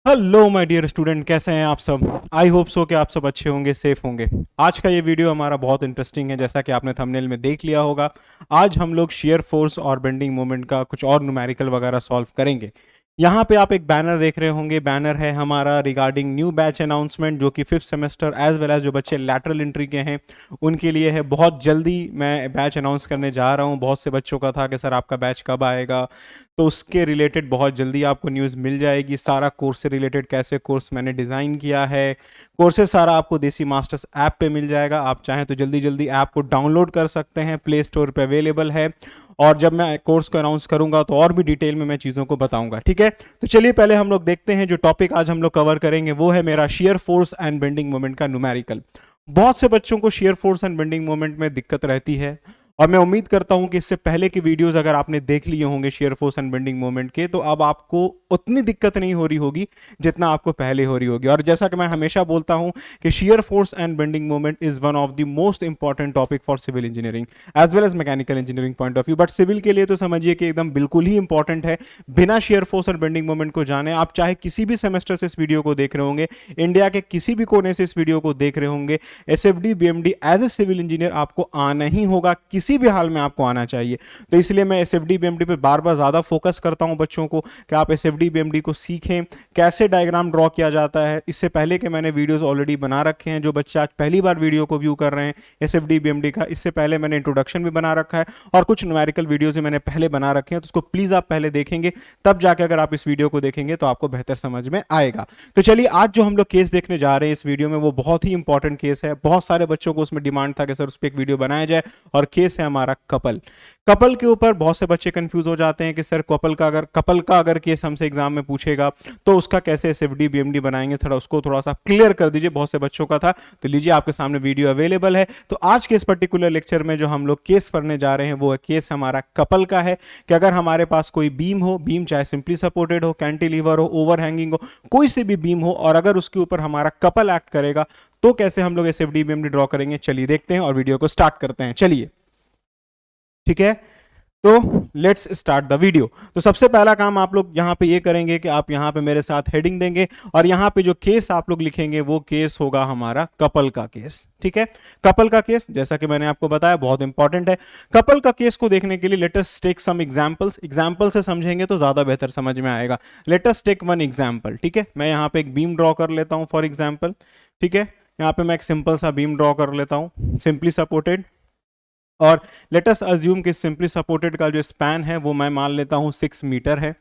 Hello my dear student, कैसे हैं आप सब। आई होप सो कि आप सब अच्छे होंगे, सेफ होंगे। आज का ये वीडियो हमारा बहुत इंटरेस्टिंग है, जैसा कि आपने थंबनेल में देख लिया होगा। आज हम लोग शेयर फोर्स और बेंडिंग मोमेंट का कुछ और न्यूमेरिकल वगैरह सॉल्व करेंगे। यहाँ पे आप एक बैनर देख रहे होंगे। बैनर है हमारा रिगार्डिंग न्यू बैच अनाउंसमेंट, जो कि fifth semester as well as जो बच्चे लैटरल एंट्री के हैं उनके लिए है। बहुत जल्दी मैं बैच अनाउंस करने जा रहा हूँ। बहुत से बच्चों का था कि सर आपका बैच कब आएगा, तो उसके रिलेटेड बहुत जल्दी आपको न्यूज़ मिल जाएगी। सारा कोर्स से रिलेटेड कैसे कोर्स मैंने डिज़ाइन किया है, कोर्सेज सारा आपको देसी मास्टर्स ऐप पे मिल जाएगा। आप चाहें तो जल्दी जल्दी ऐप को डाउनलोड कर सकते हैं, प्ले स्टोर पे अवेलेबल है। और जब मैं कोर्स को अनाउंस करूंगा तो और भी डिटेल में मैं चीज़ों को बताऊंगा, ठीक है। तो चलिए पहले हम लोग देखते हैं। जो टॉपिक आज हम लोग कवर करेंगे वो है मेरा share force and bending moment का न्यूमेरिकल। बहुत से बच्चों को share force and bending moment में दिक्कत रहती है, और मैं उम्मीद करता हूं कि इससे पहले के वीडियोस अगर आपने देख लिए होंगे share force and bending moment के, तो अब आपको उतनी दिक्कत नहीं हो रही होगी जितना आपको पहले हो रही होगी। और जैसा कि मैं हमेशा बोलता हूं कि shear force and bending moment is one of the most important topic for civil engineering as well as mechanical engineering point of view. But civil के लिए तो समझिए कि एकदम बिल्कुल ही इंपॉर्टेंट है। बिना शेयर फोर्स और बेंडिंग मोमेंट को जाने आप चाहे किसी भी सेमेस्टर से इस वीडियो को देख रहे होंगे, इंडिया के किसी भी कोने से इस वीडियो को देख रहे होंगे, SFD BMD as a civil engineer आपको आना ही होगा। किसी भी हाल में आपको आना चाहिए। तो इसलिए मैं एसएफडी बीएमडी पे बार बार ज्यादा फोकस करता हूं बच्चों को कि आप एसएफडी बीएमडी को सीखें, कैसे डायग्राम ड्रॉ किया जाता है। इससे पहले के मैंने वीडियोस ऑलरेडी बना रखे हैं। जो बच्चे आज पहली बार वीडियो को व्यू कर रहे हैं एसएफडी बीएमडी का, इससे पहले मैंने इंट्रोडक्शन भी बना रखा है और कुछ न्यूमेरिकल वीडियोस भी मैंने पहले बना रखे हैं। तो उसको प्लीज आप पहले देखेंगे, तब जाकर अगर आप इस वीडियो को देखेंगे तो आपको बेहतर समझ में आएगा। तो चलिए आज जो हम लोग केस देखने जा रहे हैं इस वीडियो में, वो बहुत ही इंपॉर्टेंट केस है। बहुत सारे बच्चों को उसमें डिमांड था कि सर उस पर एक वीडियो बनाया जाए, और केस है हमारा कपल। कपल के ऊपर बहुत से बच्चे कंफ्यूज हो जाते हैं कि सर कपल का अगर केस हमसे एग्जाम में पूछेगा तो उसका कैसे एसएफडी बीएमडी बनाएंगे, थोड़ा उसको थोड़ा सा क्लियर कर दीजिए। बहुत से बच्चों का था। तो लीजिए आपके सामने वीडियो अवेलेबल है। तो आज के इस पर्टिकुलर लेक्चर में जो हम लोग केस पढ़ने जा रहे हैं वो केस हमारा कपल का है। कि अगर हमारे पास कोई बीम हो, बीम चाहे सिंपली सपोर्टेड हो, कैंटिलीवर हो, ओवरहैंगिंग हो, कोई से भी बीम हो, और अगर उसके ऊपर हमारा कपल एक्ट करेगा तो कैसे हम लोग एसएफडी बीएमडी ड्रॉ करेंगे। चलिए देखते हैं और वीडियो को स्टार्ट करते हैं। चलिए ठीक है, तो लेट्स स्टार्ट द वीडियो। तो सबसे पहला काम आप लोग यहाँ पे ये करेंगे कि आप यहाँ पे मेरे साथ हेडिंग देंगे, और यहाँ पे जो केस आप लोग लिखेंगे वो केस होगा हमारा कपल का केस। ठीक है, कपल का केस जैसा कि मैंने आपको बताया बहुत इंपॉर्टेंट है। कपल का केस को देखने के लिए let us take some examples. Example से समझेंगे तो ज्यादा बेहतर समझ में आएगा। Let us take one example. ठीक है, मैं यहाँ पे एक बीम ड्रॉ कर लेता हूँ फॉर एग्जाम्पल। ठीक है, यहाँ पे मैं एक सिंपल सा बीम ड्रॉ कर लेता हूँ, सिंपली सपोर्टेड। और लेट अस अज्यूम कि सिंपली सपोर्टेड का जो स्पैन है वो मैं मान लेता हूं 6 मीटर है।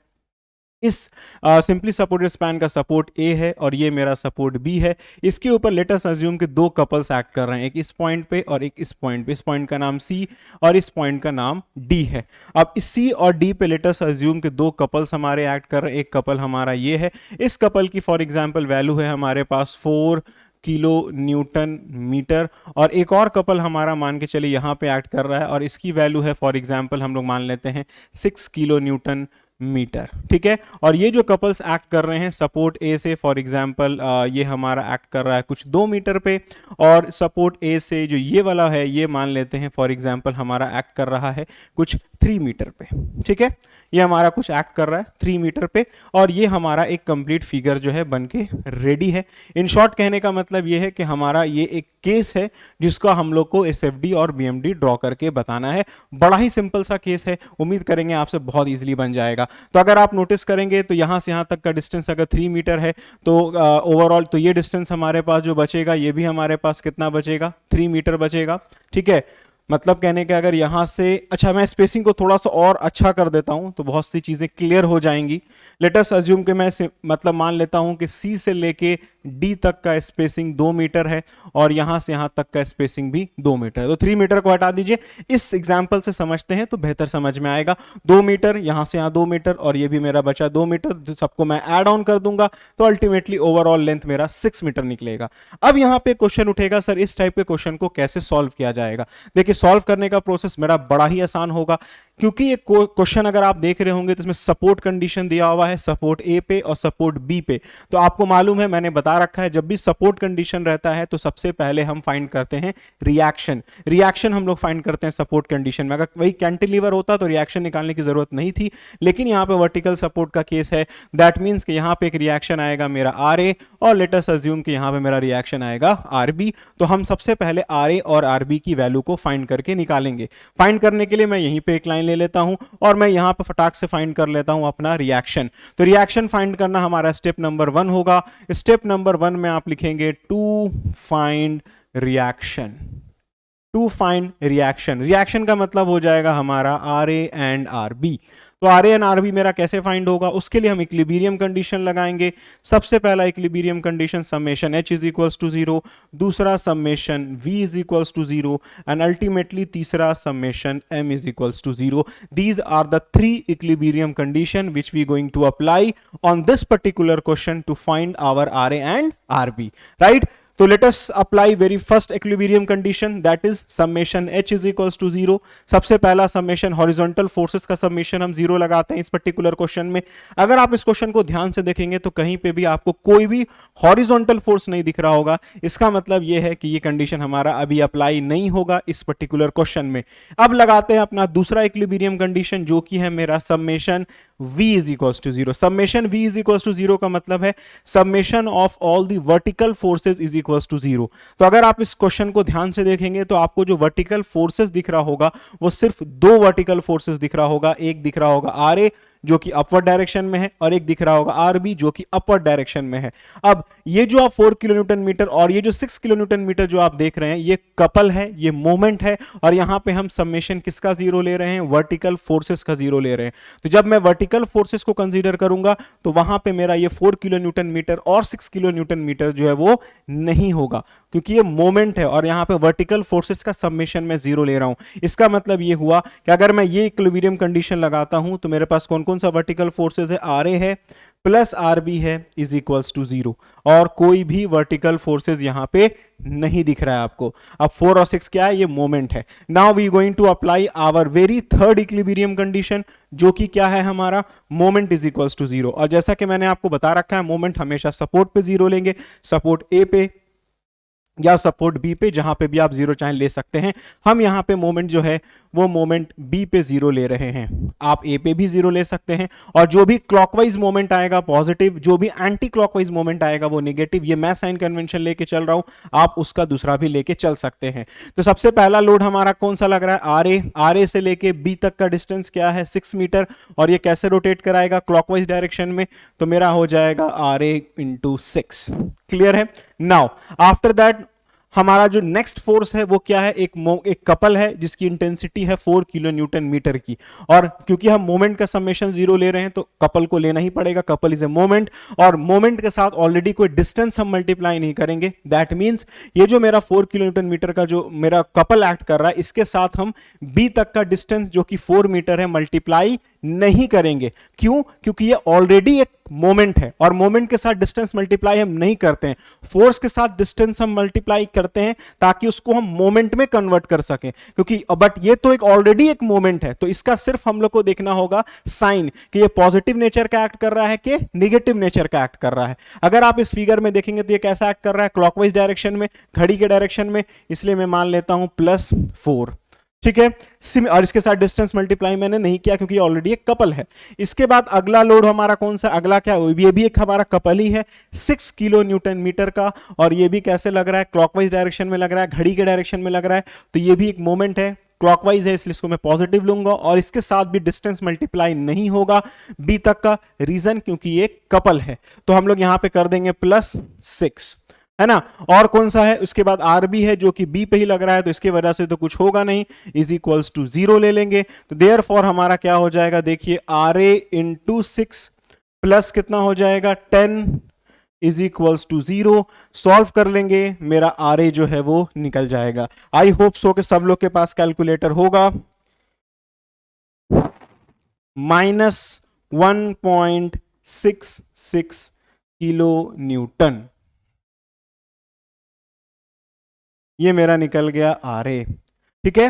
इस सिंपली सपोर्टेड स्पैन का सपोर्ट ए है और ये मेरा सपोर्ट बी है। इसके ऊपर लेट अस अज्यूम कि दो कपल्स एक्ट कर रहे हैं, एक इस पॉइंट पे और एक इस पॉइंट पे। इस पॉइंट का नाम सी और इस पॉइंट का नाम डी है। अब इस सी और डी पे लेट अस अज्यूम कि दो कपल्स हमारे एक्ट कर रहे हैं। एक कपल हमारा ये है। इस कपल की फॉर एग्जांपल वैल्यू है हमारे पास 4 किलो न्यूटन मीटर, और एक और कपल हमारा मान के चलिए यहाँ पे एक्ट कर रहा है और इसकी वैल्यू है फॉर एग्जांपल हम लोग मान लेते हैं 6 किलो न्यूटन मीटर। ठीक है, और ये जो कपल्स एक्ट कर रहे हैं सपोर्ट ए से, फॉर एग्जांपल ये हमारा एक्ट कर रहा है कुछ 2 मीटर पे, और सपोर्ट ए से जो ये वाला है ये मान लेते हैं फॉर एग्जांपल हमारा एक्ट कर रहा है कुछ 3 मीटर पे। ठीक है, ये हमारा कुछ एक्ट कर रहा है 3 मीटर पे, और ये हमारा एक कंप्लीट फिगर जो है बन के रेडी है। इन शॉर्ट कहने का मतलब ये है कि हमारा ये एक केस है जिसका हम लोग को एसएफडी और बीएमडी ड्रॉ करके बताना है। बड़ा ही सिंपल सा केस है, उम्मीद करेंगे आपसे बहुत इजीली बन जाएगा। तो अगर आप नोटिस करेंगे तो यहां से यहां तक का डिस्टेंस अगर 3 मीटर है तो ओवरऑल तो ये डिस्टेंस हमारे पास जो बचेगा ये भी हमारे पास कितना बचेगा, 3 मीटर बचेगा। ठीक है, मतलब कहने के अगर यहां से, अच्छा मैं स्पेसिंग को थोड़ा सा और अच्छा कर देता हूं तो बहुत सी चीजें क्लियर हो जाएंगी। लेट अस अज्यूम कि मैं मतलब मान लेता हूं कि सी से लेके डी तक का स्पेसिंग 2 मीटर है और यहां से यहां तक का स्पेसिंग भी 2 मीटर है। तो 3 मीटर को हटा दीजिए। इस एग्जांपल से समझते हैं तो बेहतर समझ में आएगा। 2 मीटर यहां से यहां 2 मीटर और ये भी मेरा बचा 2 मीटर, तो सबको मैं ऐड ऑन कर दूंगा तो अल्टीमेटली ओवरऑल लेंथ मेरा 6 मीटर निकलेगा। अब यहां पे क्वेश्चन उठेगा, सर इस टाइप के क्वेश्चन को कैसे सॉल्व किया जाएगा। देखिए सॉल्व करने का प्रोसेस मेरा बड़ा ही आसान होगा। क्योंकि ये क्वेश्चन अगर आप देख रहे होंगे तो इसमें सपोर्ट कंडीशन दिया हुआ है, सपोर्ट ए पे और सपोर्ट बी पे। तो आपको मालूम है, मैंने बता रखा है, जब भी सपोर्ट कंडीशन रहता है तो सबसे पहले हम फाइंड करते हैं रिएक्शन। रिएक्शन हम लोग फाइंड करते हैं सपोर्ट कंडीशन में। अगर वही कैंटिलीवर होता तो रिएक्शन निकालने की जरूरत नहीं थी, लेकिन यहां पे वर्टिकल सपोर्ट का केस है, दैट मींस कि यहां पे एक रिएक्शन आएगा मेरा आर ए, और लेट अस अज्यूम कि यहां पे मेरा रिएक्शन आएगा आर बी। तो हम सबसे पहले आर ए और आर बी की वैल्यू को फाइंड करके निकालेंगे। फाइंड करने के लिए मैं यहीं पे एक लाइन ले लेता हूं और मैं यहां पे फटाक से फाइंड कर लेता हूं अपना रिएक्शन। तो रिएक्शन फाइंड करना हमारा स्टेप नंबर 1 होगा। स्टेप नंबर 1 में आप लिखेंगे to find reaction. To find reaction, reaction का मतलब हो जाएगा हमारा R A and R B. तो R A and R B मेरा कैसे फाइंड होगा, उसके लिए हम इक्विलिब्रियम कंडीशन लगाएंगे। सबसे पहला equilibrium condition summation H is equals to 0, दूसरा summation V is equals to 0 and ultimately तीसरा summation M is equals to 0। These are the 3 equilibrium condition which we going to apply on this particular question to find our R A and R B, right. तो let us apply very first equilibrium condition, that is summation h is equals to 0। सबसे पहला summation horizontal forces का summation हम 0 लगाते हैं इस particular question में। अगर आप इस क्वेश्चन को ध्यान से देखेंगे तो कहीं पे भी आपको कोई भी हॉरिजॉन्टल फोर्स नहीं दिख रहा होगा, इसका मतलब यह है कि ये कंडीशन हमारा अभी अप्लाई नहीं होगा इस पर्टिकुलर क्वेश्चन में। अब लगाते हैं अपना दूसरा इक्विलिब्रियम कंडीशन, जो कि है मेरा summation v is equals to 0। Summation v is equals to 0 का मतलब है summation of all the vertical forces is equals to 0। तो अगर आप इस क्वेश्चन को ध्यान से देखेंगे तो आपको जो वर्टिकल फोर्सेज दिख रहा होगा वो सिर्फ 2 वर्टिकल फोर्सेज दिख रहा होगा। एक दिख रहा होगा आर ए जो कि अपवर्ड डायरेक्शन में है, और एक दिख रहा होगा आर बी जो कि अपवर्ड डायरेक्शन में है। अब ये जो आप 4 किलो न्यूटन मीटर और ये जो 6 किलो न्यूटन मीटर जो आप देख रहे हैं, ये कपल है, ये मोमेंट है, और यहां पे हम समेशन किसका 0 ले रहे हैं, वर्टिकल फोर्सेस का 0 ले रहे हैं। तो जब मैं वर्टिकल फोर्सेस को कंसीडर करूंगा तो वहां पे मेरा ये 4 किलो न्यूटन मीटर और 6 किलो न्यूटन मीटर जो है वो नहीं होगा, क्योंकि ये मोमेंट है और यहां पे वर्टिकल फोर्सेस का समेशन मैं 0 ले रहा हूं। इसका मतलब ये हुआ कि अगर मैं ये इक्विलिब्रियम कंडीशन लगाता हूं तो मेरे पास कौन कौन सा वर्टिकल फोर्सेस है, आर ए है प्लस आर बी है इज इक्वल्स टू 0, और कोई भी वर्टिकल फोर्सेस यहां पे नहीं दिख रहा है आपको। अब 4 और 6 क्या है, ये मोमेंट है। Now we going to apply our very third equilibrium condition, जो कि क्या है हमारा मोमेंट इज इक्वल्स टू 0। और जैसा कि मैंने आपको बता रखा है, मोमेंट हमेशा सपोर्ट पे 0 लेंगे, सपोर्ट ए पे या सपोर्ट बी पे, जहां पे भी आप 0 चाहे ले सकते हैं। हम यहां पे मोमेंट जो है वो मोमेंट बी पे 0 ले रहे हैं, आप ए पे भी 0 ले सकते हैं, और जो भी क्लॉकवाइज मोमेंट आएगा पॉजिटिव, जो भी एंटी क्लॉकवाइज मोमेंट आएगा वो नेगेटिव। ये मैं साइन कन्वेंशन लेके चल रहा हूं, आप उसका दूसरा भी लेके चल सकते हैं। तो सबसे पहला लोड हमारा कौन सा लग रहा है, आर ए। आर ए से लेके बी तक का डिस्टेंस क्या है, 6 मीटर, और ये कैसे रोटेट कराएगा, क्लॉकवाइज डायरेक्शन में। तो मेरा हो जाएगा आर ए इंटू 6। क्लियर है। नाउ आफ्टर दैट हमारा जो नेक्स्ट फोर्स है वो क्या है, एक कपल है जिसकी इंटेंसिटी है 4 किलो न्यूटन मीटर की, और क्योंकि हम मोमेंट का समेशन 0 ले रहे हैं तो कपल को लेना ही पड़ेगा, कपल इज ए मोमेंट, और मोमेंट के साथ ऑलरेडी कोई डिस्टेंस हम मल्टीप्लाई नहीं करेंगे। दैट मींस ये जो मेरा 4 किलो न्यूटन मीटर का जो मेरा कपल एक्ट कर रहा है, इसके साथ हम बी तक का डिस्टेंस जो कि 4 मीटर है मल्टीप्लाई नहीं करेंगे। क्यों, क्योंकि ये ऑलरेडी एक मोमेंट है, और मोमेंट के साथ डिस्टेंस मल्टीप्लाई हम नहीं करते हैं, फोर्स के साथ डिस्टेंस हम मल्टीप्लाई करते हैं ताकि उसको हम मोमेंट में कन्वर्ट कर सकें, क्योंकि बट ये तो एक ऑलरेडी एक मोमेंट है। तो इसका सिर्फ हम लोग को देखना होगा साइन कि ये पॉजिटिव नेचर का एक्ट कर रहा है कि निगेटिव नेचर का एक्ट कर रहा है। अगर आप इस फिगर में देखेंगे तो ये कैसा एक्ट कर रहा है, क्लॉकवाइज डायरेक्शन में, घड़ी के डायरेक्शन में, इसलिए मैं मान लेता हूं +4। ठीक है, और इसके साथ डिस्टेंस मल्टीप्लाई मैंने नहीं किया क्योंकि ऑलरेडी एक कपल है। इसके बाद अगला लोड हमारा कौन सा, अगला क्या, ये भी एक हमारा कपल ही है 6 किलो न्यूटन मीटर का, और ये भी कैसे लग रहा है, क्लॉकवाइज डायरेक्शन में लग रहा है, घड़ी के डायरेक्शन में लग रहा है। तो ये भी एक मोमेंट है, क्लॉकवाइज है, इसलिए इसको मैं पॉजिटिव लूंगा, और इसके साथ भी डिस्टेंस मल्टीप्लाई नहीं होगा बी तक का, रीजन क्योंकि ये कपल है। तो हम लोग यहां पे कर देंगे +6, है ना। और कौन सा है, उसके बाद आर बी है जो कि बी पे ही लग रहा है, तो इसके वजह से तो कुछ होगा नहीं, इज इक्वल्स टू 0 ले लेंगे। तो देयरफॉर हमारा क्या हो जाएगा, देखिए आर ए इंटू 6 प्लस कितना हो जाएगा 10 इज इक्वल्स टू 0। सॉल्व कर लेंगे, मेरा आर ए जो है वो निकल जाएगा। आई होप सो कि सब लोग के पास कैलकुलेटर होगा। -1.66 किलो न्यूटन, ये मेरा निकल गया आर ए। ठीक है,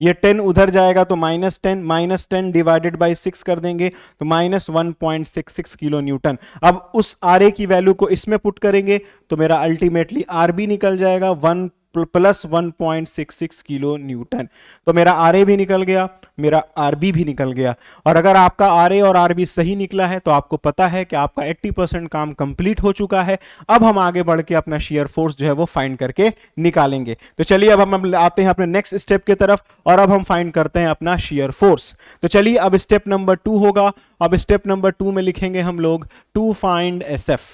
ये 10 उधर जाएगा तो -10 डिवाइडेड बाई 6 कर देंगे तो -1.66 किलो न्यूटन। अब उस आर ए की वैल्यू को इसमें पुट करेंगे तो मेरा अल्टीमेटली आर बी निकल जाएगा 1 प्लस 1.66 किलो न्यूटन। तो मेरा आर ए भी निकल गया, मेरा आर बी भी निकल गया। और अगर आपका आर ए और आर बी सही निकला है तो आपको पता है कि आपका 80% काम कंप्लीट हो चुका है। अब हम आगे बढ़ के अपना शेयर फोर्स जो है वो फाइंड करके निकालेंगे। तो चलिए अब हम आते हैं अपने नेक्स्ट स्टेप की तरफ और अब हम फाइंड करते हैं अपना शेयर फोर्स। तो चलिए अब स्टेप नंबर 2 होगा। अब स्टेप नंबर 2 में लिखेंगे हम लोग to find S F.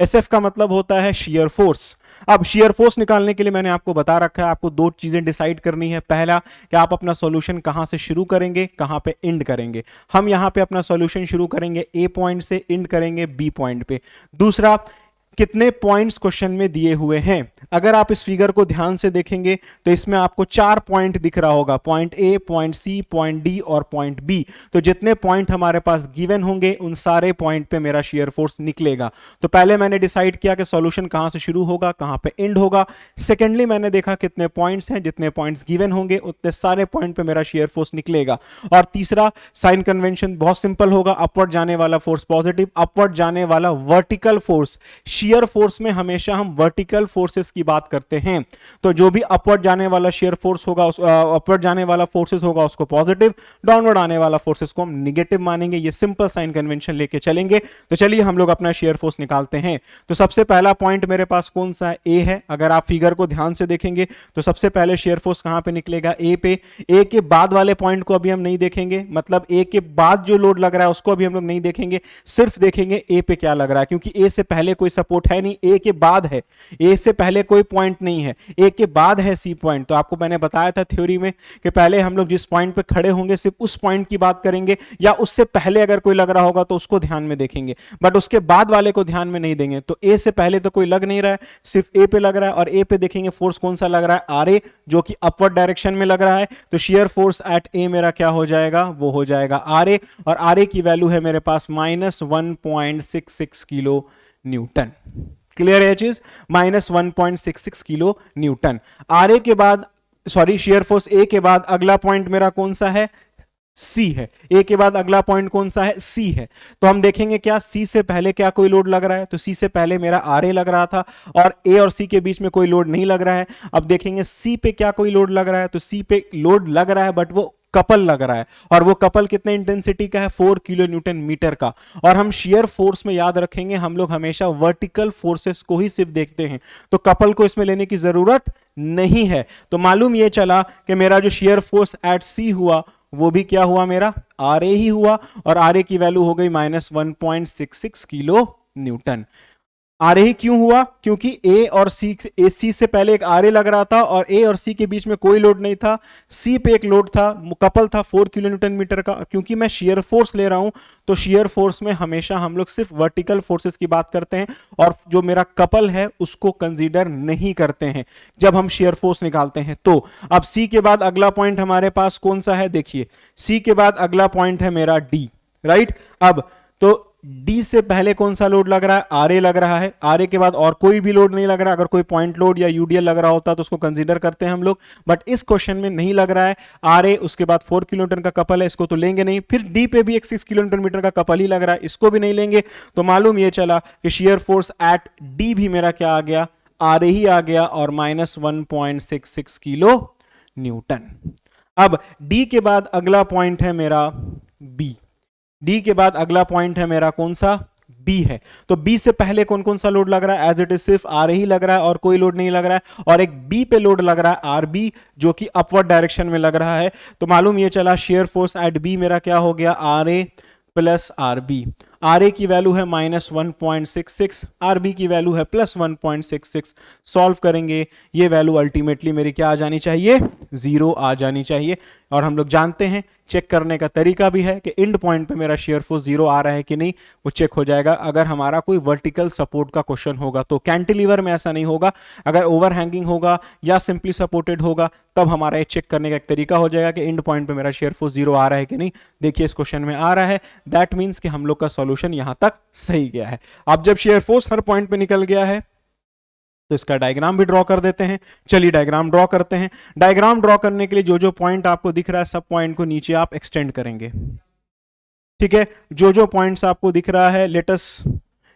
S F का मतलब होता है शेयर फोर्स। अब शेयर फोर्स निकालने के लिए मैंने आपको बता रखा है, आपको दो चीजें डिसाइड करनी है। पहला कि आप अपना सॉल्यूशन कहां से शुरू करेंगे, कहां पे एंड करेंगे। हम यहां पे अपना सॉल्यूशन शुरू करेंगे ए पॉइंट से, एंड करेंगे बी पॉइंट पे। दूसरा, कितने पॉइंट्स क्वेश्चन में दिए हुए हैं। अगर आप इस फिगर को ध्यान से देखेंगे तो इसमें आपको 4 पॉइंट दिख रहा होगा, point A, point C, point D और पॉइंट बी। तो जितने पॉइंट हमारे पास गिवन होंगे उन सारे पॉइंट पे मेरा शेयर फोर्स निकलेगा। तो पहले मैंने डिसाइड किया कि सॉल्यूशन कहां से शुरू होगा, कहां पे एंड होगा। सेकेंडली मैंने देखा कितने पॉइंट्स हैं, जितने पॉइंट्स गिवन होंगे उतने सारे पॉइंट पे मेरा शेयर फोर्स निकलेगा। और तीसरा, साइन कन्वेंशन बहुत सिंपल होगा, अपवर्ड जाने वाला फोर्स पॉजिटिव, अपवर्ड जाने वाला वर्टिकल फोर्स। शेयर फोर्स में हमेशा हम वर्टिकल फोर्सेस की बात करते हैं। तो जो भी अपवर्ड जाने वाला शेयर फोर्स होगा, अपवर्ड जाने वाला फोर्सेस होगा उसको पॉजिटिव, डाउनवर्ड आने वाला फोर्सेस को हम नेगेटिव मानेंगे। ये सिंपल साइन कन्वेंशन लेके चलेंगे। तो चलिए हम लोग अपना शेयर फोर्स निकालते हैं। तो सबसे पहला पॉइंट मेरे पास कौन सा है, ए है। अगर आप फिगर को ध्यान से देखेंगे तो सबसे पहले शेयर फोर्स कहां पे निकलेगा, ए पे। ए के बाद वाले पॉइंट को अभी हम नहीं देखेंगे, मतलब ए के बाद जो लोड लग रहा है उसको अभी हम लोग नहीं देखेंगे, सिर्फ देखेंगे ए पे क्या लग रहा है, क्योंकि ए से पहले कोई सपोर्ट है नहीं, ए के बाद है। ए से पहले कोई पॉइंट नहीं है, ए के बाद है सी पॉइंट। तो आपको मैंने बताया था थ्योरी में कि पहले हम लोग जिस पॉइंट पे खड़े होंगे सिर्फ उस पॉइंट की बात करेंगे, या उससे पहले अगर कोई लग रहा होगा तो उसको ध्यान में देखेंगे, बट उसके बाद वाले को ध्यान में नहीं देंगे। तो ए से पहले तो कोई लग नहीं रहा है, सिर्फ ए पे लग रहा है। और ए पे देखेंगे फोर्स कौन सा लग रहा है, आर ए, जो कि अपवर्ड डायरेक्शन में लग रहा है। तो शेयर फोर्स एट ए मेरा क्या हो जाएगा, वो हो जाएगा आर ए। और आर ए की वैल्यू है मेरे पास -1.66 किलो न्यूटन। क्लियर है चीज, -1.66 किलो न्यूटन। आर ए के बाद, सॉरी, शेयर फोर्स ए के बाद अगला पॉइंट मेरा कौन सा है, सी है। ए के बाद अगला पॉइंट कौन सा है, सी है। तो हम देखेंगे क्या सी से पहले क्या कोई लोड लग रहा है। तो सी से पहले मेरा आर ए लग रहा था और ए और सी के बीच में कोई लोड नहीं लग रहा है। अब देखेंगे सी पे क्या कोई लोड लग रहा है। तो सी पे लोड लग रहा है बट वो कपल लग रहा है, और वो कपल कितने इंटेंसिटी का है, 4 किलो न्यूटन मीटर का। और हम शेयर फोर्स में याद रखेंगे, हम लोग हमेशा वर्टिकल फोर्सेस को ही सिर्फ देखते हैं, तो कपल को इसमें लेने की जरूरत नहीं है। तो मालूम ये चला कि मेरा जो शेयर फोर्स एट सी हुआ वो भी क्या हुआ, मेरा आर ए ही हुआ। और आर ए की वैल्यू हो गई -1.66 किलो न्यूटन। आर ए क्यों हुआ, क्योंकि ए और सी, सी से पहले एक आर ए लग रहा था और ए और सी के बीच में कोई लोड नहीं था। सी पे एक लोड था, कपल था 4 किलो न्यूटन मीटर का। क्योंकि मैं शेयर फोर्स ले रहा हूं तो शेयर फोर्स में हमेशा हम लोग सिर्फ वर्टिकल फोर्सेस की बात करते हैं और जो मेरा कपल है उसको कंसीडर नहीं करते हैं जब हम शेयर फोर्स निकालते हैं। तो अब सी के बाद अगला पॉइंट हमारे पास कौन सा है, देखिए सी के बाद अगला पॉइंट है मेरा डी, राइट। अब तो डी से पहले कौन सा लोड लग रहा है, आर ए लग रहा है। आर ए के बाद और कोई भी लोड नहीं लग रहा। अगर कोई पॉइंट लोड या यूडीएल लग रहा होता तो उसको कंसीडर करते हैं हम लोग, बट इस क्वेश्चन में नहीं लग रहा है। आर ए, उसके बाद 4 किलो न्यूटन का कपल है, इसको तो लेंगे नहीं। फिर डी पे भी एक 6 किलो न्यूटन मीटर का कपल ही लग रहा है, इसको भी नहीं लेंगे। तो मालूम ये चला कि शेयर फोर्स एट डी भी मेरा क्या आ गया, आर ए ही आ गया, और -1.66 किलो न्यूटन। अब डी के बाद अगला पॉइंट है मेरा बी। डी के बाद अगला पॉइंट है मेरा कौन सा, बी है। तो बी से पहले कौन कौन सा लोड लग रहा है, एज इट इज सिर्फ आर ही लग रहा है और कोई लोड नहीं लग रहा है। और एक बी पे लोड लग रहा है आर बी, जो कि अपवर्ड डायरेक्शन में लग रहा है। तो मालूम ये चला शेयर फोर्स एट बी मेरा क्या हो गया, R A plus R B. R A की वैल्यू है -1.66, आर बी की वैल्यू है +1.66। सॉल्व करेंगे, ये वैल्यू अल्टीमेटली मेरी क्या आ जानी चाहिए, 0 आ जानी चाहिए। और हम लोग जानते हैं चेक करने का तरीका भी है कि एंड पॉइंट पे मेरा शेयर फोर्स 0 आ रहा है कि नहीं, वो चेक हो जाएगा अगर हमारा कोई वर्टिकल सपोर्ट का क्वेश्चन होगा। तो कैंटिलीवर में ऐसा नहीं होगा, अगर ओवर हैंगिंग होगा या सिंपली सपोर्टेड होगा तब हमारा ये चेक करने का एक तरीका हो जाएगा कि एंड पॉइंट पे मेरा शेयर फोर्स 0 आ रहा है कि नहीं। देखिए इस क्वेश्चन में आ रहा है, दैट मीन्स कि हम लोग का सॉल्यूशन यहां तक सही गया है। अब जब शेयर फोर्स हर पॉइंट पे निकल गया है तो इसका डायग्राम भी ड्रॉ कर देते हैं। चलिए डायग्राम ड्रॉ करते हैं। डायग्राम ड्रॉ करने के लिए जो जो पॉइंट आपको दिख रहा है सब पॉइंट को नीचे आप एक्सटेंड करेंगे। ठीक है, जो जो पॉइंट्स आपको दिख रहा है let us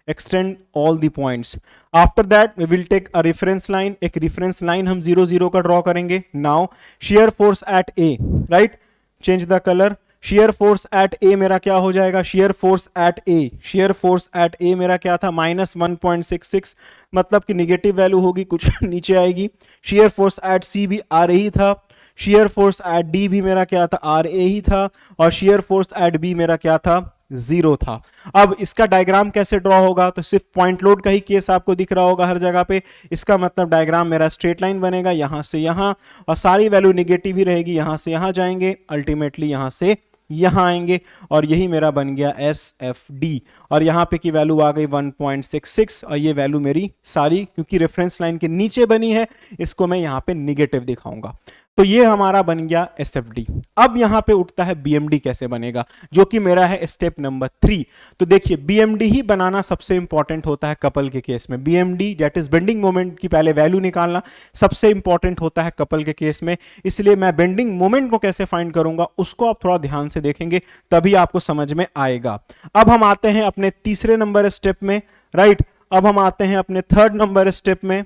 extend all the points. After that we will take a reference line, एक रेफरेंस लाइन हम 0 0 का ड्रॉ करेंगे। Now shear force at A, right, change the colour. Shear force at A मेरा क्या हो जाएगा, shear force at A, shear force at A मेरा क्या था -1.66, मतलब कि निगेटिव वैल्यू होगी, कुछ नीचे आएगी। शेयर फोर्स एट सी भी आ रही था, शेयर फोर्स एट डी भी मेरा क्या था, आर ए ही था, और शेयर फोर्स एट बी मेरा क्या था, 0 था। अब इसका डायग्राम कैसे ड्रॉ होगा, तो सिर्फ पॉइंट लोड का ही केस आपको दिख रहा होगा हर जगह पे। इसका मतलब डायग्राम मेरा स्ट्रेट लाइन बनेगा यहां से यहां, और सारी वैल्यू निगेटिव ही रहेगी, यहां से यहां जाएंगे, अल्टीमेटली यहां से यहां आएंगे, और यही मेरा बन गया एस एफ डी। और यहां पे की वैल्यू आ गई 1.66, और ये वैल्यू मेरी सारी क्योंकि रेफरेंस लाइन के नीचे बनी है, इसको मैं यहां पे निगेटिव दिखाऊंगा। तो ये हमारा बन गया एस एफ डी। अब यहां पे उठता है बीएमडी कैसे बनेगा, जो कि मेरा है स्टेप नंबर 3। तो देखिए बीएमडी ही बनाना सबसे इंपॉर्टेंट होता है कपल के केस में। BMD that is bending moment की पहले वैल्यू निकालना सबसे इंपॉर्टेंट होता है कपल के केस में। इसलिए मैं बेंडिंग मोमेंट को कैसे फाइंड करूंगा उसको आप थोड़ा ध्यान से देखेंगे, तभी आपको समझ में आएगा। अब हम आते हैं अपने तीसरे नंबर स्टेप में, राइट। अब हम आते हैं अपने थर्ड नंबर स्टेप में,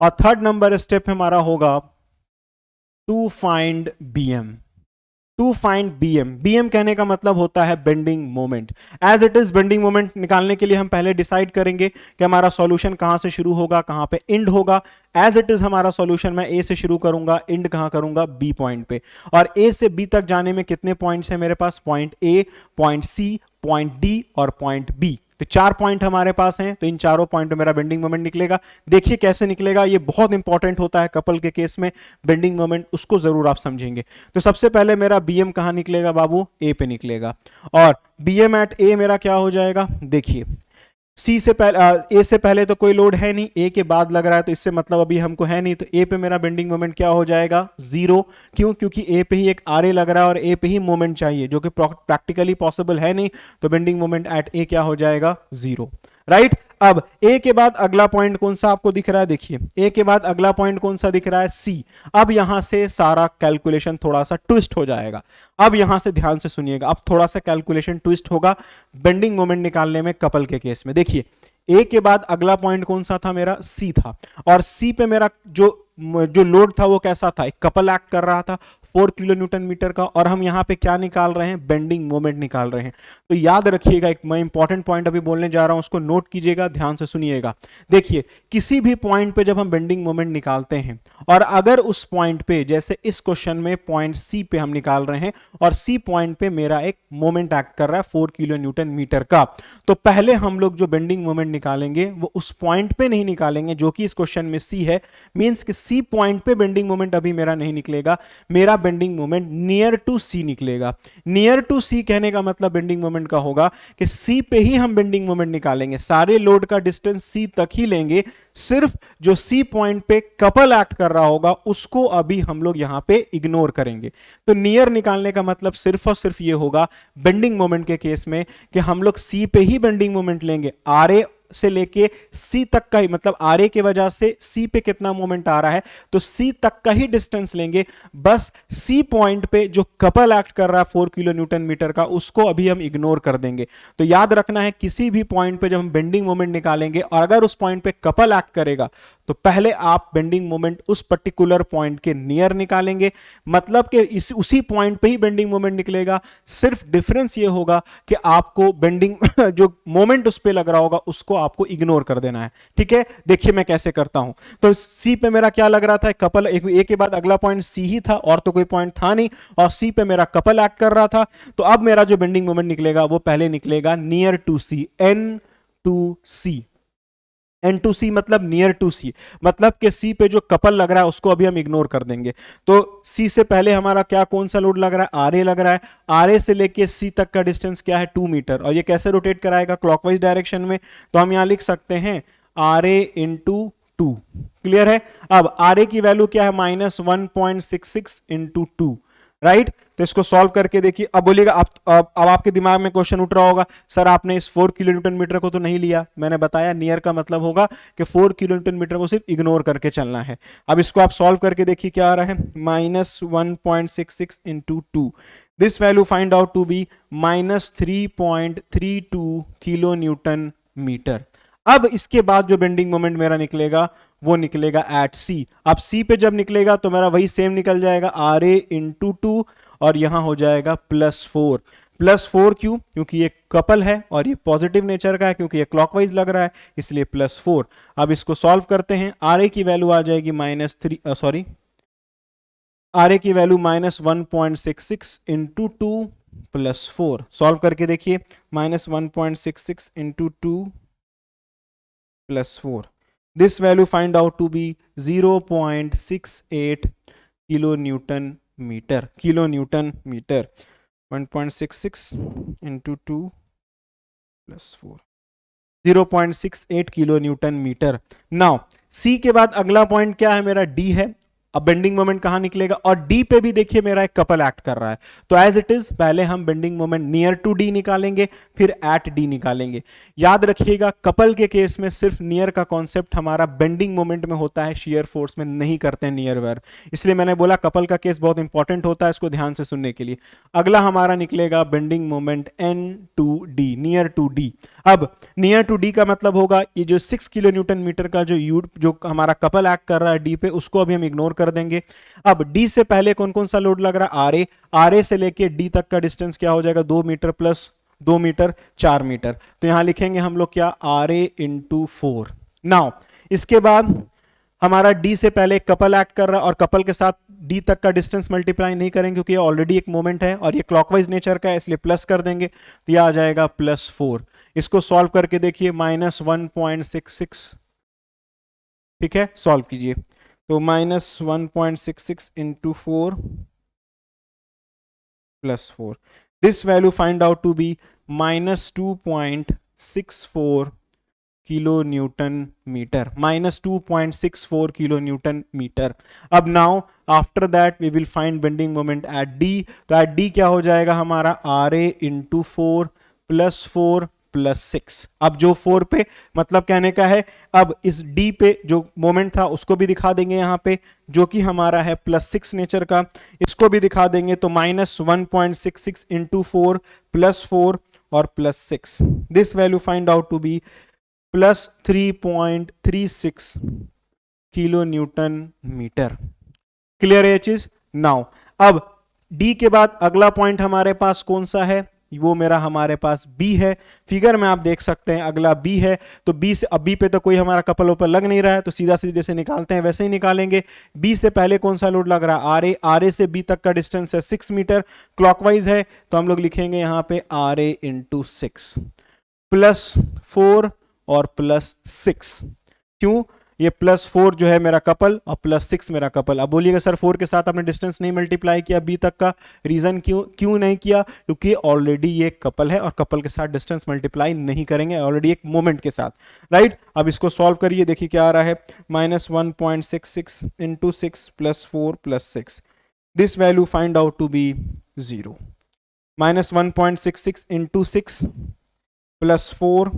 और थर्ड नंबर स्टेप हमारा होगा to find BM. To find BM, BM कहने का मतलब होता है bending moment. As it is bending moment निकालने के लिए हम पहले डिसाइड करेंगे कि हमारा सॉल्यूशन कहां से शुरू होगा, कहां पे एंड होगा। एज इट इज हमारा सॉल्यूशन मैं ए से शुरू करूंगा, एंड कहां करूंगा, बी पॉइंट पे। और ए से बी तक जाने में कितने पॉइंट्स हैं मेरे पास, point A, point C, point D और पॉइंट बी। तो 4 पॉइंट हमारे पास हैं, तो इन चारों पॉइंट में मेरा बेंडिंग मोमेंट निकलेगा। देखिए कैसे निकलेगा, ये बहुत इंपॉर्टेंट होता है कपल के केस में बेंडिंग मोमेंट, उसको जरूर आप समझेंगे। तो सबसे पहले मेरा बीएम कहां निकलेगा बाबू, ए पे निकलेगा। और बीएम एट ए मेरा क्या हो जाएगा, देखिए सी से पहले ए से पहले तो कोई लोड है नहीं, ए के बाद लग रहा है, तो इससे मतलब अभी हमको है नहीं, तो ए पे मेरा बेंडिंग मोमेंट क्या हो जाएगा, 0। क्यों, क्योंकि ए पे ही एक आर ए लग रहा है और ए पे ही मोमेंट चाहिए, जो कि प्रैक्टिकली पॉसिबल है नहीं, तो बेंडिंग मोमेंट एट ए क्या हो जाएगा, 0, राइट। अब ए के बाद अगला पॉइंट कौन सा आपको दिख रहा है, देखिए ए के बाद अगला पॉइंट कौन सा दिख रहा है, सी। अब यहां से सारा कैलकुलेशन थोड़ा सा ट्विस्ट हो जाएगा। अब यहां से ध्यान से सुनिएगा, अब थोड़ा सा कैलकुलेशन ट्विस्ट होगा बेंडिंग मोमेंट निकालने में कपल के केस में। देखिए ए के बाद अगला पॉइंट कौन सा था, मेरा सी था, और सी पे मेरा जो लोड था वो कैसा था, एक कपल एक्ट कर रहा था 4 किलो न्यूटन मीटर का, और हम यहां पे क्या निकाल रहे हैं, बेंडिंग मोमेंट निकाल रहे हैं। तो याद रखिएगा, एक मैं इंपॉर्टेंट पॉइंट अभी बोलने जा रहा हूं, उसको नोट कीजिएगा, ध्यान से सुनिएगा। देखिए किसी भी पॉइंट पे जब हम बेंडिंग मोमेंट निकालते हैं, और अगर उस पॉइंट पे जैसे इस क्वेश्चन में पॉइंट सी पे हम निकाल रहे हैं, और सी पॉइंट पे मेरा एक मोमेंट एक्ट कर रहा है 4 किलो न्यूटन मीटर का, तो पहले हम लोग जो बेंडिंग मोमेंट निकालेंगे वो उस पॉइंट पे नहीं निकालेंगे जो कि इस क्वेश्चन में सी है। मींस कि सी पॉइंट पे बेंडिंग मोमेंट अभी मेरा नहीं निकलेगा, मेरा bending moment near to C निकलेगा। नियर टू सी कहने का मतलब बेंडिंग मोमेंट का होगा कि सी पे ही हम बेंडिंग मोमेंट निकालेंगे, सारे लोड का डिस्टेंस सी तक ही लेंगे, सिर्फ जो सी पॉइंट पे कपल एक्ट कर रहा होगा उसको अभी हम लोग यहां पे इग्नोर करेंगे। तो नियर निकालने का मतलब सिर्फ और सिर्फ ये होगा बेंडिंग मोमेंट के केस में कि हम लोग सी पे ही बेंडिंग मोमेंट लेंगे, आर ए से लेके सी तक का ही, मतलब आर ए के वजह से सी पे कितना मोमेंट आ रहा है तो सी तक का ही डिस्टेंस लेंगे। बस सी पॉइंट पे जो कपल एक्ट कर रहा है 4 किलो न्यूटन मीटर का, उसको अभी हम इग्नोर कर देंगे। तो याद रखना है, किसी भी पॉइंट पे जब हम बेंडिंग मोमेंट निकालेंगे और अगर उस पॉइंट पे कपल एक्ट करेगा तो पहले आप बेंडिंग मोमेंट उस पर्टिकुलर पॉइंट के नियर निकालेंगे, मतलब कि उसी पॉइंट पे ही बेंडिंग मोमेंट निकलेगा। सिर्फ डिफरेंस ये होगा कि आपको बेंडिंग जो मोमेंट उस पे लग रहा होगा उसको आपको इग्नोर कर देना है। ठीक है, देखिए मैं कैसे करता हूं। तो सी पे मेरा क्या लग रहा था, कपल, ए के बाद अगला पॉइंट सी ही था और तो कोई पॉइंट था नहीं, और सी पे मेरा कपल एक्ट कर रहा था। तो अब मेरा जो बेंडिंग मोमेंट निकलेगा वो पहले निकलेगा near to C, N to C. N to C मतलब नियर टू सी, मतलब कि सी पे जो कपल लग रहा है उसको अभी हम इग्नोर कर देंगे। तो सी से पहले हमारा क्या, कौन सा लोड लग रहा है, आर ए लग रहा है। आर ए से लेके सी तक का डिस्टेंस क्या है, 2 मीटर, और ये कैसे रोटेट कराएगा, क्लॉकवाइज डायरेक्शन में। तो हम यहां लिख सकते हैं आर ए इंटू 2। क्लियर है। अब आर ए की वैल्यू क्या है, -1.66 इंटू 2, राइट। तो इसको सॉल्व करके देखिए। अब बोलिएगा अब आपके दिमाग में क्वेश्चन उठ रहा होगा, सर आपने इस 4 किलो न्यूटन मीटर को तो नहीं लिया। मैंने बताया नियर का मतलब होगा कि 4 किलो न्यूटन मीटर को सिर्फ इग्नोर करके चलना है। अब इसको आप सॉल्व करके देखिए क्या आ रहा है, -1.66 into 2, this value find out to be -3.32 kilo newton metre. अब इसके बाद जो बेंडिंग मोमेंट मेरा निकलेगा वो निकलेगा एट सी। अब सी पे जब निकलेगा तो मेरा वही सेम निकल जाएगा, आर ए इंटू 2, और यहां हो जाएगा +4। +4 क्यों? क्योंकि ये कपल है और ये पॉजिटिव नेचर का है, क्योंकि ये क्लॉकवाइज लग रहा है, इसलिए +4। अब इसको सॉल्व करते हैं। आर ए की वैल्यू आ जाएगी आर ए की वैल्यू -1.66 इंटू 2 +4। सॉल्व करके देखिए, -1.66 into 2 +4, this value find out to be 0.68 kilo newton metre. 1.66 into 2 plus 4, 0.68 kilo newton metre. Now C के बाद अगला पॉइंट क्या है मेरा, डी है। अब बेंडिंग मोमेंट कहां निकलेगा, और डी पे भी देखिए मेरा एक कपल एक्ट कर रहा है। तो एज इट इज पहले हम bending moment near to D निकालेंगे, फिर एट डी निकालेंगे। याद रखिएगा कपल के केस में सिर्फ नियर का कॉन्सेप्ट हमारा बेंडिंग मोमेंट में होता है, शेयर फोर्स में नहीं करते हैं नियर वेयर। इसलिए मैंने बोला कपल का केस बहुत इंपॉर्टेंट होता है, इसको ध्यान से सुनने के लिए। अगला हमारा निकलेगा bending moment N to D, near to D. अब नियर टू डी का मतलब होगा ये जो 6 किलो न्यूटन मीटर का जो हमारा कपल एक्ट कर रहा है डी पे, उसको अभी हम इग्नोर कर देंगे। अब डी से पहले कौन कौन सा लोड लग रहा है, आर ए। आर ए से लेके डी तक का डिस्टेंस क्या हो जाएगा, 2 मीटर प्लस 2 मीटर 4 मीटर। तो यहां लिखेंगे हम लोग क्या, आर ए इंटू 4। नाउ इसके बाद हमारा डी से पहले एक कपल एक्ट कर रहा है, और कपल के साथ डी तक का डिस्टेंस मल्टीप्लाई नहीं करेंगे क्योंकि ये ऑलरेडी एक मोमेंट है और ये क्लॉकवाइज नेचर का है, इसलिए प्लस कर देंगे। तो ये आ जाएगा +4। इसको सॉल्व करके देखिए, -1.66, ठीक है, सॉल्व कीजिए। तो -1.66 into 4 +4, this value find out to be -2.64 kilo newton metre, -2.64 kilo newton metre. अब now after that we will find bending moment at D. तो एट डी क्या हो जाएगा हमारा, आर ए इंटू 4 +4 +6। अब जो 4 पे मतलब कहने का है, अब इस डी पे जो मोमेंट था उसको भी दिखा देंगे यहाँ पे, जो कि हमारा है +6 नेचर का, इसको भी दिखा देंगे। तो -1.66 इंटू 4 +4 और +6, this value find out to be +3.36 kilo newton metre. Clear है ये चीज। नाउ अब डी के बाद अगला पॉइंट हमारे पास कौन सा है, वो मेरा हमारे पास बी है। फिगर में आप देख सकते हैं अगला बी है। तो बी से, अब बी पे तो कोई हमारा कपल ऊपर लग नहीं रहा है, तो सीधा सीधे जैसे निकालते हैं वैसे ही निकालेंगे। बी से पहले कौन सा लोड लग रहा है, आर ए। आर ए से बी तक का डिस्टेंस है 6 मीटर, क्लॉकवाइज है, तो हम लोग लिखेंगे यहां पे आर ए इंटू 6 +4 और +6। क्यों, ये +4 जो है मेरा कपल और +6 मेरा कपल। अब बोलिएगा सर 4 के साथ आपने डिस्टेंस नहीं मल्टीप्लाई किया बी तक का, रीजन क्यों नहीं किया, क्योंकि ऑलरेडी ये कपल है और कपल के साथ डिस्टेंस मल्टीप्लाई नहीं करेंगे, ऑलरेडी एक मोमेंट के साथ, राइट। अब इसको सॉल्व करिए, देखिए क्या आ रहा है, -1.66 into 6 +4 +6, this value find out to be 0। -1.66 into 6 +4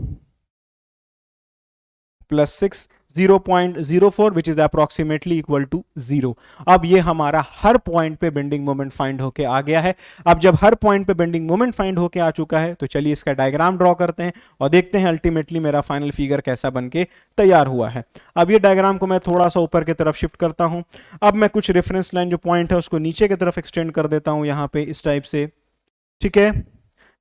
+6, 0.04 which is approximately equal to 0। अब ये हमारा हर पॉइंट पे बेंडिंग मोमेंट फाइंड होके आ गया है। अब जब हर पॉइंट पे बेंडिंग मोमेंट फाइंड होके आ चुका है, तो चलिए इसका डायग्राम ड्रॉ करते हैं और देखते हैं अल्टीमेटली मेरा फाइनल फिगर कैसा बनके तैयार हुआ है। अब ये डायग्राम को मैं थोड़ा सा ऊपर की तरफ शिफ्ट करता हूं। अब मैं कुछ रेफरेंस लाइन जो पॉइंट है उसको नीचे की तरफ एक्सटेंड कर देता हूं यहां पे इस टाइप से, ठीक है।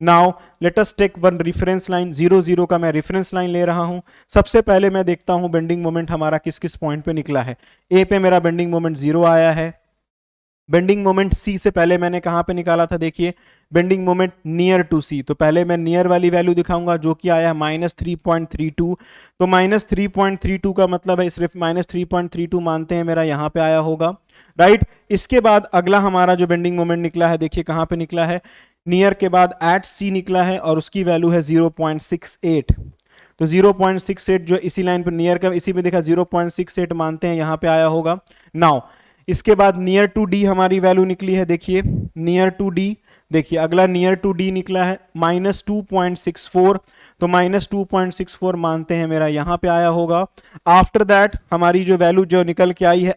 Now let us take one reference line, 0 0 का मैं रेफरेंस लाइन ले रहा हूं। सबसे पहले मैं देखता हूं बेंडिंग मोमेंट हमारा किस किस पॉइंट पे निकला है। ए पे मेरा बेंडिंग मोमेंट 0 आया है। बेंडिंग मोमेंट सी से पहले मैंने कहां पे निकाला था, देखिए बेंडिंग मोमेंट नियर टू सी। तो पहले मैं नियर वाली वैल्यू दिखाऊंगा जो कि आया -3.32। तो -3.32 का मतलब है सिर्फ -3.32 मानते हैं मेरा यहां पे आया होगा, राइट। इसके बाद अगला हमारा जो बेंडिंग मोमेंट निकला है, देखिए कहां पे निकला है, नियर के बाद एट सी निकला है और उसकी वैल्यू है 0.68। तो 0.68 जो इसी लाइन पर नियर का इसी में देखा 0.68 मानते हैं यहां पे आया होगा। नाउ इसके बाद नियर टू डी हमारी वैल्यू निकली है, देखिए नियर टू डी, देखिए अगला नियर टू डी निकला है -2.64, तो -2.64 मानते हैं मेरा यहां पे आया होगा। आफ्टर दैट हमारी जो वैल्यू जो निकल के आई है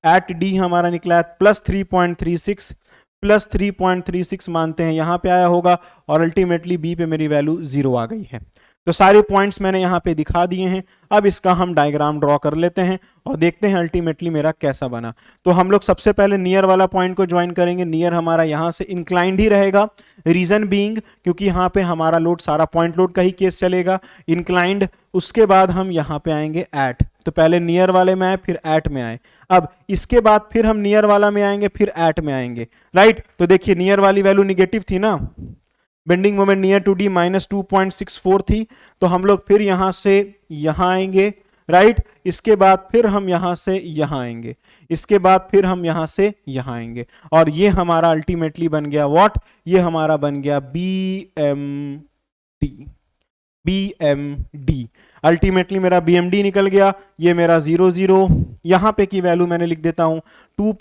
एट डी हमारा निकला है +3.36 मानते हैं यहां पे आया होगा, और अल्टीमेटली बी पे मेरी वैल्यू 0 आ गई है। तो सारे पॉइंट्स मैंने यहाँ पे दिखा दिए हैं। अब इसका हम डायग्राम ड्रॉ कर लेते हैं और देखते हैं अल्टीमेटली मेरा कैसा बना। तो हम लोग सबसे पहले नियर वाला पॉइंट को ज्वाइन करेंगे। नियर हमारा यहाँ से इंक्लाइंड ही रहेगा, रीजन बीइंग क्योंकि यहाँ पे हमारा लोड सारा पॉइंट लोड का ही केस चलेगा, इंक्लाइंड। उसके बाद हम यहाँ पे आएंगे एट, तो पहले नियर वाले में आए फिर एट में आए। अब इसके बाद फिर हम नियर वाला में आएंगे फिर एट में आएंगे, राइट। तो देखिए नियर वाली वैल्यू निगेटिव थी ना, bending moment near to D -2.64 थी, तो हम लोग फिर यहां से यहां आएंगे, राइट। इसके बाद फिर हम यहां से यहां आएंगे, इसके बाद फिर हम यहां से यहां आएंगे, और ये हमारा अल्टीमेटली बन गया व्हाट, ये हमारा बन गया BMD। अल्टीमेटली मेरा BMD निकल गया, ये मेरा 0 यहां पे की वैल्यू मैंने लिख देता हूं 2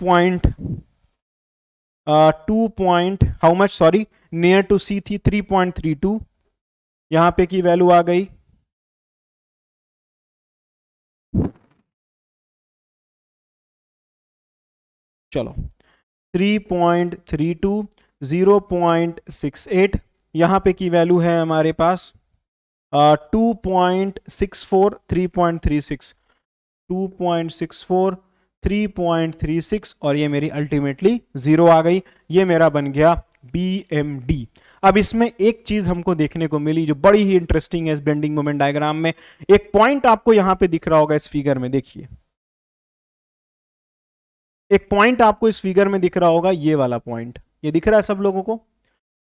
how much, sorry near to C थी 3.32, यहां पे की वैल्यू आ गई चलो 3.32, 0.68, यहां पे की वैल्यू है हमारे पास 2.64, 3.36, 2.64, 3.36, और ये मेरी अल्टीमेटली 0 आ गई। ये मेरा बन गया BMD। अब इसमें एक चीज हमको देखने को मिली जो बड़ी ही इंटरेस्टिंग है इस बेंडिंग मोमेंट डायग्राम में। एक पॉइंट आपको यहां पे दिख रहा होगा इस फिगर में, देखिए एक पॉइंट आपको इस फिगर में दिख रहा होगा, ये वाला पॉइंट, ये दिख रहा है सब लोगों को।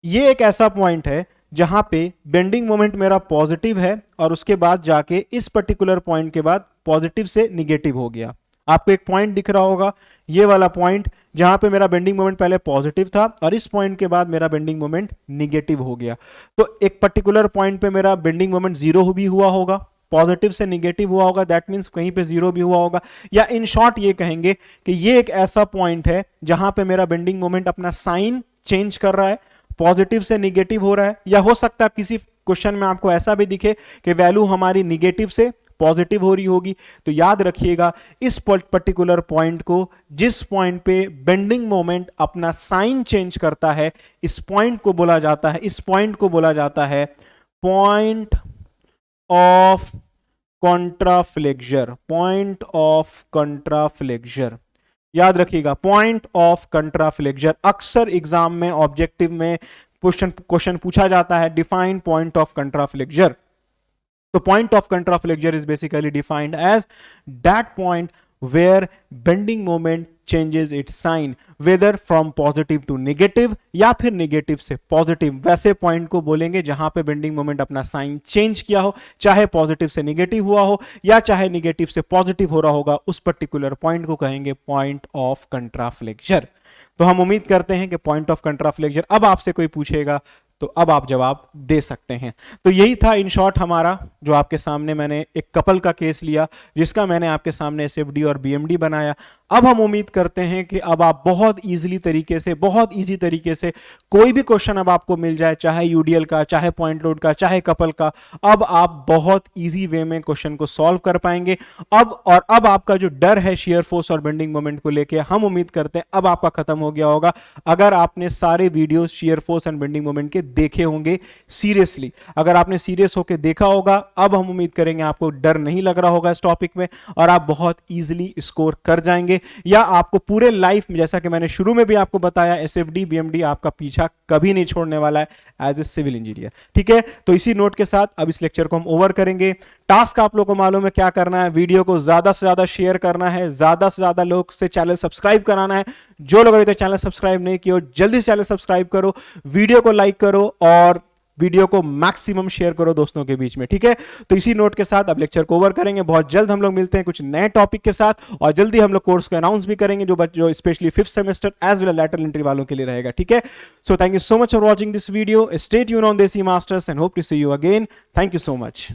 ये एक ऐसा पॉइंट है जहां पे बेंडिंग मोमेंट मेरा पॉजिटिव है और उसके बाद जाके इस पर्टिकुलर पॉइंट के बाद पॉजिटिव से निगेटिव हो गया। आपको एक पॉइंट दिख रहा होगा, ये वाला पॉइंट, जहां पे मेरा बेंडिंग मोमेंट पहले पॉजिटिव था और इस पॉइंट के बाद मेरा बेंडिंग मोमेंट निगेटिव हो गया। तो एक पर्टिकुलर पॉइंट पे मेरा बेंडिंग मोमेंट 0 भी हुआ होगा, पॉजिटिव से निगेटिव हुआ होगा, दैट मींस कहीं पे 0 भी हुआ होगा, या इन शॉर्ट ये कहेंगे कि ये एक ऐसा पॉइंट है जहां पे मेरा बेंडिंग मोमेंट अपना साइन चेंज कर रहा है, पॉजिटिव से निगेटिव हो रहा है। या हो सकता है किसी क्वेश्चन में आपको ऐसा भी दिखे कि वैल्यू हमारी निगेटिव से पॉजिटिव हो रही होगी। तो याद रखिएगा इस पर्टिकुलर पॉइंट को, जिस पॉइंट पे बेंडिंग मोमेंट अपना साइन चेंज करता है, इस पॉइंट को बोला जाता है, इस पॉइंट को बोला जाता है पॉइंट ऑफ कंट्राफ्लेक्शन, पॉइंट ऑफ कंट्राफ्लेक्शन। याद रखिएगा पॉइंट ऑफ कंट्राफ्लेक्शन। अक्सर एग्जाम में ऑब्जेक्टिव में क्वेश्चन पूछा जाता है डिफाइन पॉइंट ऑफ कंट्राफ्लेक्शन। तो point of contraflexure is basically defined as that point where bending moment changes its sign whether from positive to negative या फिर negative से positive। वैसे point को बोलेंगे जहां पे bending moment अपना sign change किया हो, चाहे positive से negative हुआ हो या चाहे negative से positive हो रहा होगा, उस particular point को कहेंगे point of contraflexure। तो हम उम्मीद करते हैं कि point of contraflexure अब आपसे कोई पूछेगा तो अब आप जवाब दे सकते हैं। तो यही था इन शॉर्ट हमारा, जो आपके सामने मैंने एक कपल का केस लिया जिसका मैंने आपके सामने SFD और BMD बनाया। अब हम उम्मीद करते हैं कि अब आप बहुत इजी तरीके से कोई भी क्वेश्चन अब आपको मिल जाए, चाहे UDL का, चाहे पॉइंट लोड का, चाहे कपल का, अब आप बहुत इजी वे में क्वेश्चन को सॉल्व कर पाएंगे। अब आपका जो डर है शेयर फोर्स और बेंडिंग मोमेंट को लेके, हम उम्मीद करते हैं अब आपका खत्म हो गया होगा अगर आपने सारे video share force and bending moment के देखे होंगे सीरियसली। अगर आपने सीरियस होकर देखा होगा, अब हम उम्मीद करेंगे आपको डर नहीं लग रहा होगा इस टॉपिक में और आप बहुत इजीली स्कोर कर जाएंगे, या आपको पूरे लाइफ में, जैसा कि मैंने शुरू में भी आपको बताया, SFD BMD आपका पीछा कभी नहीं छोड़ने वाला है एज ए सिविल इंजीनियर। ठीक है, तो इसी नोट के साथ अब इस लेक्चर को हम ओवर करेंगे। टास्क आप लोगों को मालूम है क्या करना है, वीडियो को ज्यादा से ज्यादा शेयर करना है, ज्यादा से ज्यादा लोग से चैनल सब्सक्राइब कराना है। जो लोग अभी तक चैनल सब्सक्राइब नहीं किए हो, जल्दी से चैनल सब्सक्राइब करो, वीडियो को लाइक करो और वीडियो को मैक्सिमम शेयर करो दोस्तों के बीच में। ठीक है, तो इसी नोट के साथ अब लेक्चर को ओवर करेंगे। बहुत जल्द हम लोग मिलते हैं कुछ नए टॉपिक के साथ, और जल्दी हम लोग कोर्स को अनाउंस भी करेंगे जो specially 5th semester as well lateral entry वालों के लिए रहेगा। ठीक है, so thank you so much for watching this video. Stay tuned on Desi Masters and hope to see you again. Thank you so much.